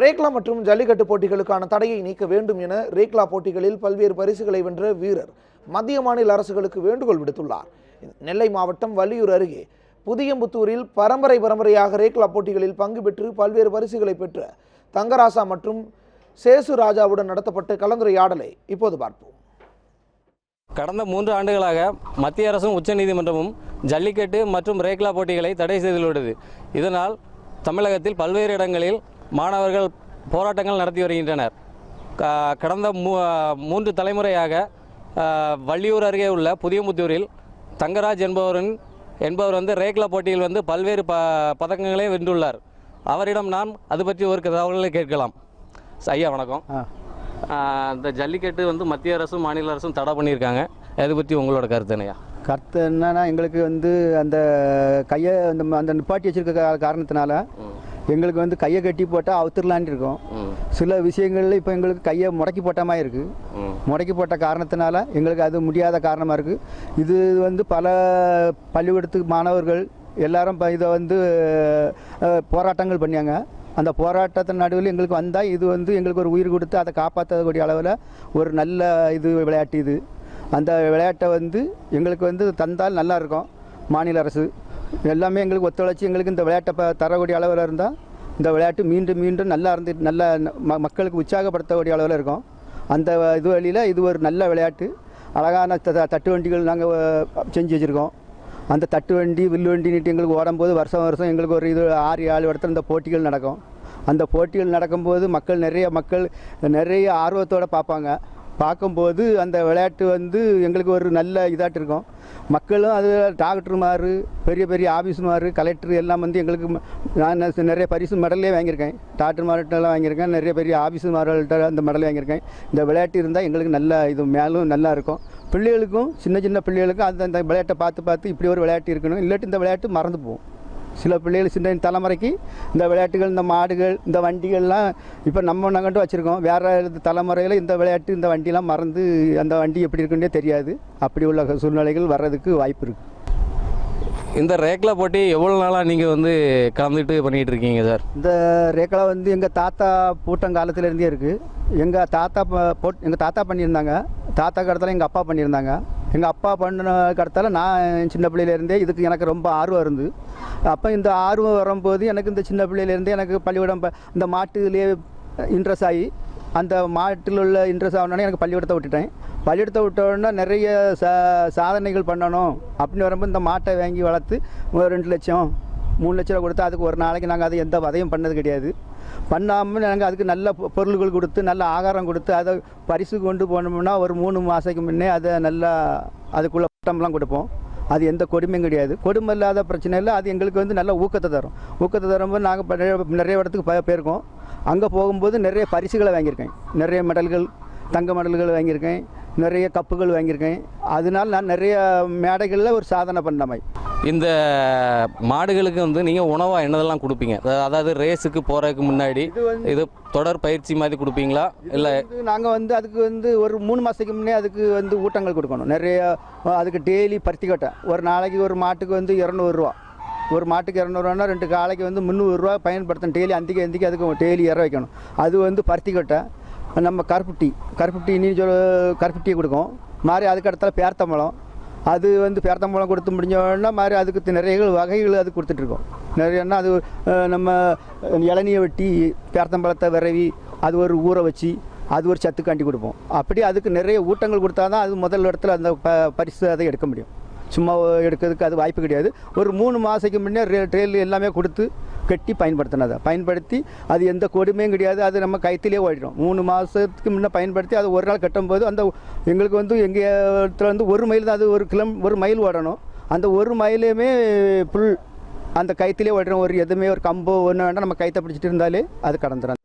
ரேக்லா மற்றும் ஜல்லிக்கட்டு போட்டிகளுக்கான தடையை நீக்க வேண்டும் என ரேக்லா போட்டிகளில் பல்வேறு பரிசுகளை வென்ற வீரர் மத்திய மாநில அரசுகளுக்கு வேண்டுகோள் விடுத்துள்ளார். நெல்லை மாவட்டம் வள்ளியூர் அருகே புதியம்புத்தூரில் பரம்பரையாக ரேக்லா போட்டிகளில் பங்கு பெற்று பல்வேறு பரிசுகளை பெற்ற தங்கராசா மற்றும் சேசு ராஜாவுடன் நடத்தப்பட்ட கலந்துரையாடலை இப்போது பார்ப்போம். கடந்த 3 ஆண்டுகளாக மத்திய அரசும் உச்சநீதிமன்றமும் ஜல்லிக்கட்டு மற்றும் ரேக்லா போட்டிகளை தடை செய்துள்ளது. இதனால் தமிழகத்தில் பல்வேறு இடங்களில் மாணவர்கள் போராட்டங்கள் நடத்தி வருகின்றனர். கடந்த 3 தலைமுறையாக வள்ளியூர் அருகே உள்ள புதியம்புத்தூரில் தங்கராஜ் என்பவர் ரேக்லா போட்டியில் பல்வேறு பதக்கங்களை வென்றுள்ளார். அவரிடம் நாம் அது பற்றி ஒரு தகவல்களை கேட்கலாம். ஐயா வணக்கம். இந்த ஜல்லிக்கட்டு மத்திய அரசும் மாநில அரசும் தடை பண்ணியிருக்காங்க. அதை பற்றி உங்களோட கருத்து என்னையா? கருத்து என்னன்னா, எங்களுக்கு அந்த கையை அந்த நிப்பாட்டி வச்சிருக்க காரணத்தினால எங்களுக்கு கையை கட்டி போட்டால் அவுத்துடலான் இருக்கோம். சில விஷயங்கள்ல இப்போ எங்களுக்கு கையை முடக்கி போட்ட மாதிரி இருக்குது. முடக்கி போட்ட காரணத்தினால எங்களுக்கு அது முடியாத காரணமாக இருக்குது. இது பல பள்ளிக்கூடத்துக்கு மாணவர்கள் எல்லாரும் இதை போராட்டங்கள் பண்ணியாங்க. அந்த போராட்டத்தின் நடுவில் எங்களுக்கு வந்தால் இது எங்களுக்கு ஒரு உயிர் கொடுத்து அதை காப்பாற்றக்கூடிய அளவில் ஒரு நல்ல விளையாட்டு அந்த விளையாட்டை எங்களுக்கு தந்தால் நல்லா இருக்கும். மாநில அரசு எல்லாமே எங்களுக்கு ஒத்துழைச்சி எங்களுக்கு இந்த விளையாட்டை தரக்கூடிய அளவில் இருந்தால் இந்த விளையாட்டு மீண்டும் நல்லா நல்ல மக்களுக்கு உற்சாகப்படுத்தக்கூடிய அளவில் இருக்கும். அந்த வழியில் இது ஒரு நல்ல விளையாட்டு. அழகான தட்டு வண்டிகள் நாங்கள் செஞ்சு வச்சுருக்கோம். அந்த தட்டு வண்டி வில்லு வண்டின்ட்டு எங்களுக்கு ஓடும்போது வருஷம் எங்களுக்கு ஒரு 6-7 இடத்துல இந்த போட்டிகள் நடக்கும். அந்த போட்டிகள் நடக்கும்போது மக்கள் நிறைய ஆர்வத்தோடு பார்க்கும்போது அந்த விளையாட்டு எங்களுக்கு ஒரு நல்ல இதாட்டு இருக்கும். மக்களும் அது டாக்டர்மார், பெரிய ஆஃபீஸுமார், கலெக்டர் எல்லாம் எங்களுக்கு நான் நிறைய பரிசு மெடலே வாங்கியிருக்கேன். டாக்டர்மார்கிட்டலாம் வாங்கியிருக்கேன். நிறைய பெரிய ஆஃபீஸுமார்கள்ட்ட அந்த மெடல் வாங்கியிருக்கேன். இந்த விளையாட்டு இருந்தால் எங்களுக்கு நல்ல மேலும் நல்லா இருக்கும். பிள்ளைகளுக்கும் சின்ன பிள்ளைகளுக்கும் அந்த விளையாட்டை பார்த்து இப்படி ஒரு விளையாட்டு இருக்கணும். இல்லாட்டி இந்த விளையாட்டு மறந்து போகும். சில பிள்ளைகள் சின்ன தலைமுறைக்கு இந்த விளையாட்டுகள், இந்த மாடுகள், இந்த வண்டிகள்லாம் இப்போ நாங்கள் வச்சுருக்கோம். வேறு தலைமுறையில் இந்த விளையாட்டு, இந்த வண்டிலாம் மறந்து அந்த வண்டி எப்படி இருக்குன்னே தெரியாது. அப்படி உள்ள சூழ்நிலைகள் வர்றதுக்கு வாய்ப்பு இருக்குது. இந்த ரேக்லா போட்டி எவ்வளோ நாளாக நீங்கள் கலந்துட்டு பண்ணிகிட்டு இருக்கீங்க சார்? இந்த ரேக்லா எங்கள் தாத்தா பூட்டங்காலத்துலேருந்தே இருக்குது. எங்கள் தாத்தா பண்ணியிருந்தாங்க. தாத்தா கடத்தில் எங்கள் அப்பா பண்ணியிருந்தாங்க. எங்கள் அப்பா பண்ணின கடத்தால நான் சின்ன பிள்ளையிலேருந்தே இதுக்கு எனக்கு ரொம்ப ஆர்வம் இருந்து. அப்போ இந்த ஆர்வம் வரும்போது எனக்கு இந்த சின்ன பிள்ளையிலேருந்தே எனக்கு பள்ளிக்கூடம் இந்த மாட்டுலேயே இன்ட்ரெஸ்ட் ஆகி அந்த மாட்டில் உள்ள இன்ட்ரெஸ்ட் ஆகணுன்னே எனக்கு பள்ளிக்கூடத்தை விட்டுட்டேன். பள்ளிக்கூடத்தை விட்டோன்னா நிறைய சாதனைகள் பண்ணணும் அப்படின்னு வரும்போது இந்த மாட்டை வாங்கி வளர்த்து 2 லட்சம் 3 லட்ச ரூபா கொடுத்து அதுக்கு ஒரு நாளைக்கு நாங்கள் அதை எந்த வதையும் பண்ணது கிடையாது. பண்ணாமல் நாங்கள் அதுக்கு நல்ல பொருள்கள் கொடுத்து நல்ல ஆகாரம் கொடுத்து அதை பரிசு கொண்டு போனோம்னா ஒரு 3 மாதத்துக்கு முன்னே அதை நல்லா அதுக்குள்ளே பட்டம்லாம் கொடுப்போம். அது எந்த கொடுமையும் கிடையாது. கொடுமை இல்லாத பிரச்சனை இல்லை. அது எங்களுக்கு நல்ல ஊக்கத்தை தரும்போது நாங்கள் நிறைய இடத்துக்கு போயிருக்கோம். அங்கே போகும்போது நிறைய பரிசுகளை வாங்கியிருக்கேன். நிறைய மெடல்கள், தங்க மெடல்கள் வாங்கியிருக்கேன். நிறைய கப்புகள் வாங்கியிருக்கேன். அதனால் நான் நிறைய மேடைகளில் ஒரு சாதனை பண்ண மாதிரி. இந்த மாடுகளுக்கு நீங்கள் உணவாக என்னதெல்லாம் கொடுப்பீங்க? அதாவது ரேஸுக்கு போகிறதுக்கு முன்னாடி இது தொடர் பயிற்சி மாதிரி கொடுப்பீங்களா? இல்லை நாங்கள் அதுக்கு ஒரு 3 மாதத்துக்கு முன்னே அதுக்கு ஊட்டங்கள் கொடுக்கணும். நிறைய அதுக்கு டெய்லி பருத்தி கொட்டை ஒரு நாளைக்கு ஒரு மாட்டுக்கு 200 ரூபா. ஒரு மாட்டுக்கு 200 ரூபான்னா 2 காலைக்கு 300 ரூபா பயன்படுத்தணும். டெய்லி அந்திக்கு அதுக்கு டெய்லி இற வைக்கணும். அது பருத்தி கொட்டை. நம்ம கருப்புட்டி நீ கருப்புட்டியை கொடுக்கும் மாதிரி. அதுக்கு இடத்துல பேர்த்தம்பழம். அது பேர்த்தம்பழம் கொடுத்து முடிஞ்சோன்னா மாதிரி அதுக்கு நிறைய வகைகள் அது கொடுத்துட்ருக்கோம். நிறையன்னா அது நம்ம இளநியை வெட்டி பேர்த்தம்பழத்தை விரவி அது ஒரு ஊற வச்சு அது ஒரு சத்துக்காண்டி கொடுப்போம். அப்படி அதுக்கு நிறைய ஊட்டங்கள் கொடுத்தா தான் அது முதல் இடத்துல அந்த பரிசு அதை எடுக்க முடியும். சும்மா எடுக்கிறதுக்கு அது வாய்ப்பு கிடையாது. ஒரு 3 மாதத்துக்கு முன்னே ட்ரெயில் எல்லாமே கொடுத்து கட்டி பயன்படுத்தி அது எந்த கொடுமையும் கிடையாது. அது நம்ம கைத்திலே ஓடிடும். 3 மாதத்துக்கு முன்னே பயன்படுத்தி அது ஒரு நாள் கட்டும்போது அந்த எங்களுக்கு எங்கள் இடத்துல 1 மைல் தான். அது 1 மைல் ஓடணும். அந்த 1 மைலையுமே ஃபுல் அந்த கைத்திலே ஓடிடும். ஒரு எதுவுமே ஒரு கம்போ ஒன்று வேண்டாம், நம்ம கைத்தை பிடிச்சிட்டு இருந்தாலே அது கடந்துடும்.